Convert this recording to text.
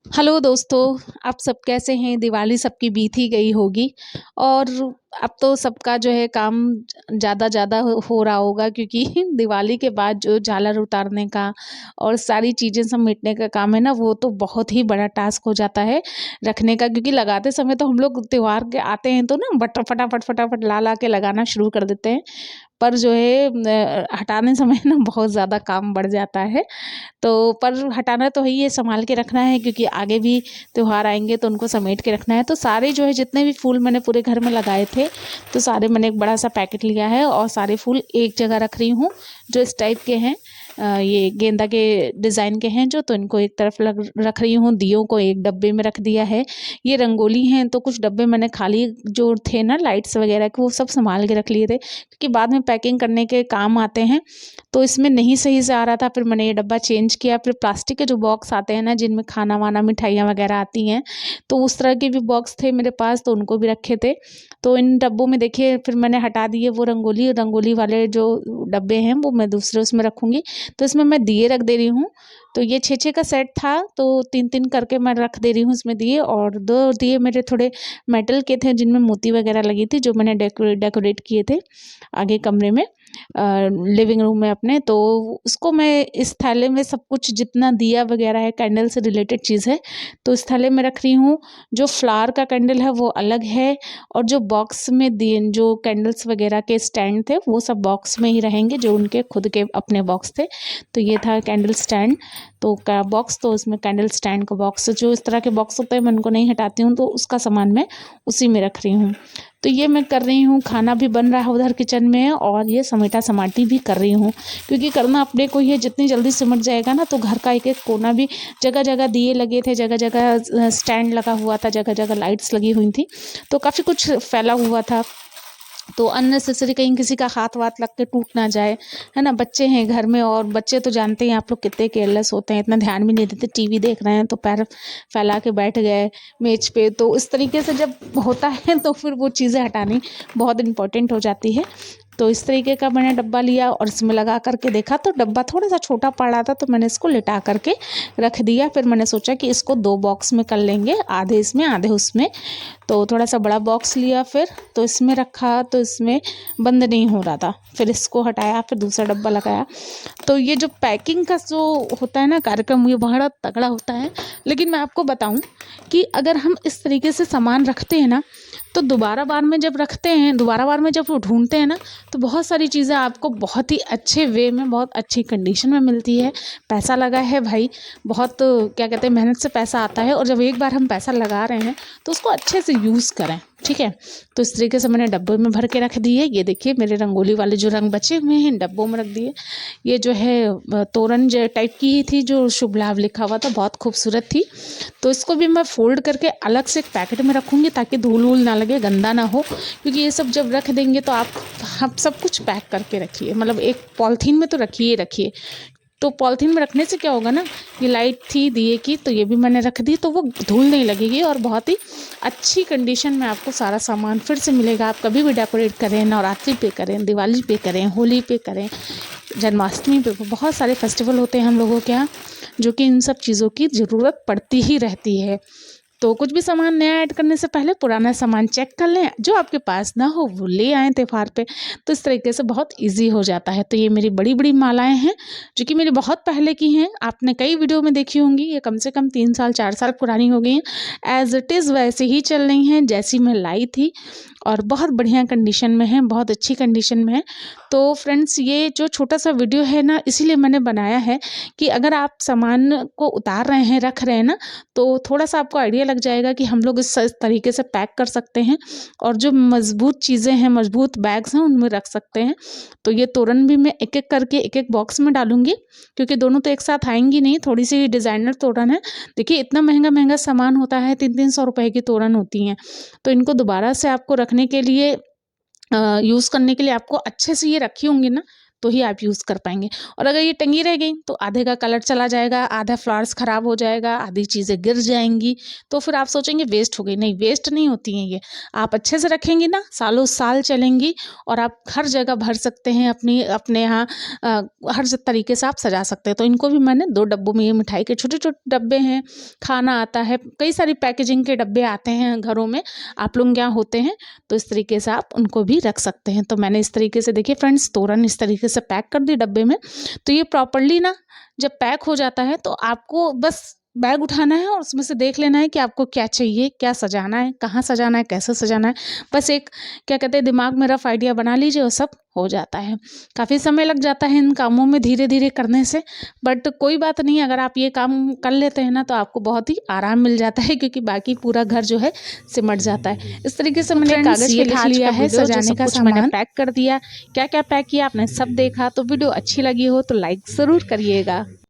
Hello दोस्तों, आप सब कैसे हैं? दिवाली सबकी बीत ही गई होगी और अब तो सबका जो है काम ज़्यादा ज़्यादा हो रहा होगा क्योंकि दिवाली के बाद जो झालर उतारने का और सारी चीज़ें समेटने का काम है ना, वो तो बहुत ही बड़ा टास्क हो जाता है रखने का। क्योंकि लगाते समय तो हम लोग त्योहार के आते हैं तो ना फटाफट फटाफट ला ला के लगाना शुरू कर देते हैं, पर जो है हटाने समय ना बहुत ज़्यादा काम बढ़ जाता है। तो पर हटाना तो है ही है, संभाल के रखना है क्योंकि आगे भी त्योहार आएँगे तो उनको समेट के रखना है। तो सारे जो है जितने भी फूल मैंने पूरे घर में लगाए थे, तो सारे मैंने एक बड़ा-सा पैकेट लिया है और सारे फूल एक जगह रख रही हूँ, जो इस टाइप के हैं। ये गेंदा के डिज़ाइन के हैं जो, तो इनको एक तरफ लग रख रही हूँ, दियों को एक डब्बे में रख दिया है। ये रंगोली हैं तो कुछ डब्बे मैंने खाली जो थे ना लाइट्स वगैरह के, वो सब सँभाल के रख लिए थे क्योंकि बाद में पैकिंग करने के काम आते हैं। तो इसमें नहीं सही से आ रहा था, फिर मैंने ये डब्बा चेंज किया। फिर प्लास्टिक के जो बॉक्स आते हैं ना जिनमें खाना-वाना, मिठाइयाँ वगैरह आती हैं, तो उस तरह के भी बॉक्स थे मेरे पास, तो उनको भी रखे थे। तो इन डब्बों में देखिए फिर मैंने हटा दिए वो रंगोली रंगोली वाले जो डब्बे हैं, वो मैं दूसरे उसमें रखूँगी। तो इसमें मैं दिए रख दे रही हूँ। तो ये 6-6 का सेट था, तो 3-3 करके मैं रख दे रही हूँ इसमें दिए, और 2 दिए मेरे थोड़े मेटल के थे जिनमें मोती वगैरह लगी थी, जो मैंने डेकोरेट किए थे आगे कमरे में, लिविंग रूम में अपने। तो उसको मैं इस थैले में सब कुछ जितना दिया वगैरह है, कैंडल से रिलेटेड चीज़ है, तो इस थैले में रख रही हूँ। जो फ्लावर का कैंडल है वो अलग है, और जो बॉक्स में दिए जो कैंडल्स वगैरह के स्टैंड थे वो सब बॉक्स में ही रहेंगे, जो उनके खुद के अपने बॉक्स थे। तो ये था कैंडल स्टैंड, तो का बॉक्स, तो इसमें कैंडल स्टैंड का बॉक्स, जो इस तरह के बॉक्स होते हैं मैं उनको नहीं हटाती हूँ, तो उसका सामान मैं उसी में रख रही हूँ। तो ये मैं कर रही हूँ, खाना भी बन रहा है उधर किचन में, और ये समेटा-समाटी भी कर रही हूँ क्योंकि करना अपने को ही है। जितनी जल्दी सिमट जाएगा ना, तो घर का एक-एक कोना भी, जगह-जगह दिए लगे थे, जगह-जगह स्टैंड लगा हुआ था, जगह-जगह लाइट्स लगी हुई थी, तो काफ़ी कुछ फैला हुआ था। तो अननेसेसरी कहीं किसी का हाथ-वाथ लग के टूट ना जाए, है ना? बच्चे हैं घर में, और बच्चे तो जानते ही हैं आप लोग कितने केयरलेस होते हैं, इतना ध्यान भी नहीं देते। टीवी देख रहे हैं तो पैर फैला के बैठ गए मेज़ पे, तो इस तरीके से जब होता है तो फिर वो चीज़ें हटानी बहुत इम्पोर्टेंट हो जाती है। तो इस तरीके का मैंने डब्बा लिया और इसमें लगा कर के देखा तो डब्बा थोड़ा-सा छोटा पड़ रहा था, तो मैंने इसको लिटा कर के रख दिया। फिर मैंने सोचा कि इसको 2 बॉक्स में कर लेंगे, आधे इसमें, आधे उसमें। तो थोड़ा-सा बड़ा बॉक्स लिया फिर, तो इसमें रखा, तो इसमें बंद नहीं हो रहा था। फिर इसको हटाया, फिर दूसरा डब्बा लगाया। तो ये जो पैकिंग का जो होता है ना कार्यक्रम, ये बड़ा तगड़ा होता है। लेकिन मैं आपको बताऊँ कि अगर हम इस तरीके से सामान रखते हैं ना, तो दोबारा बार में जब रखते हैं, दोबारा बार में जब वो ढूँढते हैं ना, तो बहुत सारी चीज़ें आपको बहुत ही अच्छे वे में, बहुत अच्छी कंडीशन में मिलती है। पैसा लगा है भाई, बहुत क्या कहते हैं, मेहनत से पैसा आता है, और जब एक बार हम पैसा लगा रहे हैं, तो उसको अच्छे से यूज़ करें, ठीक है? तो इस तरीके से मैंने डब्बे में भर के रख दिए। ये देखिए मेरे रंगोली वाले जो रंग बचे हुए हैं, इन डब्बों में रख दिए। ये जो है तोरण टाइप की ही थी, जो शुभ लाभ लिखा हुआ था, बहुत खूबसूरत थी। तो इसको भी मैं फ़ोल्ड करके अलग से एक पैकेट में रखूँगी ताकि धूल-वूल ना लगे, गंदा ना हो, क्योंकि ये सब जब रख देंगे तो आप सब कुछ पैक करके रखिए, मतलब एक पॉलीथीन में तो रखिए ही रखिए। तो पॉलीथीन में रखने से क्या होगा ना, ये लाइट थी दिए की, तो ये भी मैंने रख दी, तो वो धूल नहीं लगेगी, और बहुत ही अच्छी कंडीशन में आपको सारा सामान फिर से मिलेगा। आप कभी भी डेकोरेट करें, नवरात्रि पे करें, दिवाली पे करें, होली पे करें, जन्माष्टमी पे, बहुत सारे फेस्टिवल होते हैं हम लोगों के यहाँ, जो कि इन सब चीज़ों की ज़रूरत पड़ती ही रहती है। तो कुछ भी सामान नया ऐड करने से पहले पुराना सामान चेक कर लें, जो आपके पास ना हो वो ले आएँ त्योहार पे। तो इस तरीके से बहुत ईज़ी हो जाता है। तो ये मेरी बड़ी-बड़ी मालाएँ हैं, जो कि मेरी बहुत पहले की हैं। आपने कई वीडियो में देखी होंगी, ये कम से कम 3 साल 4 साल पुरानी हो गई हैं। ऐज़ इट इज़ वैसे ही चल रही हैं जैसी मैं लाई थी, और बहुत बढ़िया कंडीशन में है, बहुत अच्छी कंडीशन में है। तो फ्रेंड्स, ये जो छोटा-सा वीडियो है ना, इसीलिए मैंने बनाया है कि अगर आप सामान को उतार रहे हैं, रख रहे हैं ना, तो थोड़ा-सा आपको आइडिया लग जाएगा कि हम लोग इस तरीके से पैक कर सकते हैं, और जो मज़बूत चीज़ें हैं, मज़बूत बैग्स हैं, उनमें रख सकते हैं। तो ये तोरण भी मैं एक-एक करके एक-एक बॉक्स में डालूँगी, क्योंकि दोनों तो एक साथ आएँगी नहीं, थोड़ी-सी डिज़ाइनर तोरण है। देखिए इतना महँगा-महँगा सामान होता है, 3-3 सौ रुपए की तोरण होती हैं। तो इनको दोबारा से आपको रखने के लिए यूज़ करने के लिए आपको अच्छे से ये रखी होंगी ना, तो ही आप यूज़ कर पाएंगे। और अगर ये टंगी रह गई तो आधे का कलर चला जाएगा, आधा फ्लावर्स ख़राब हो जाएगा, आधी चीज़ें गिर जाएंगी, तो फिर आप सोचेंगे वेस्ट हो गई। नहीं, वेस्ट नहीं होती हैं ये, आप अच्छे से रखेंगी ना, सालों साल चलेंगी और आप हर जगह भर सकते हैं, अपने यहाँ हर तरीके से आप सजा सकते हैं। तो इनको भी मैंने 2 डब्बों में, ये मिठाई के छोटे-छोटे डब्बे हैं, खाना आता है, कई सारी पैकेजिंग के डब्बे आते हैं घरों में, आप लोग यहाँ होते हैं, तो इस तरीके से आप उनको भी रख सकते हैं। तो मैंने इस तरीके से देखिए फ्रेंड्स तोरन इस तरीके से पैक कर दी डब्बे में। तो ये प्रॉपर्ली ना जब पैक हो जाता है तो आपको बस बैग उठाना है और उसमें से देख लेना है कि आपको क्या चाहिए, क्या सजाना है, कहाँ सजाना है, कैसे सजाना है। बस एक क्या कहते हैं दिमाग में रफ आइडिया बना लीजिए और सब हो जाता है। काफ़ी समय लग जाता है इन कामों में धीरे धीरे करने से, बट कोई बात नहीं, अगर आप ये काम कर लेते हैं ना तो आपको बहुत ही आराम मिल जाता है, क्योंकि बाकी पूरा घर जो है सिमट जाता है। इस तरीके से मैंने कागज़ पे लिख लिया है सजाने का सामान, मैंने पैक कर दिया। क्या क्या पैक किया आपने सब देखा। तो वीडियो अच्छी लगी हो तो लाइक ज़रूर करिएगा।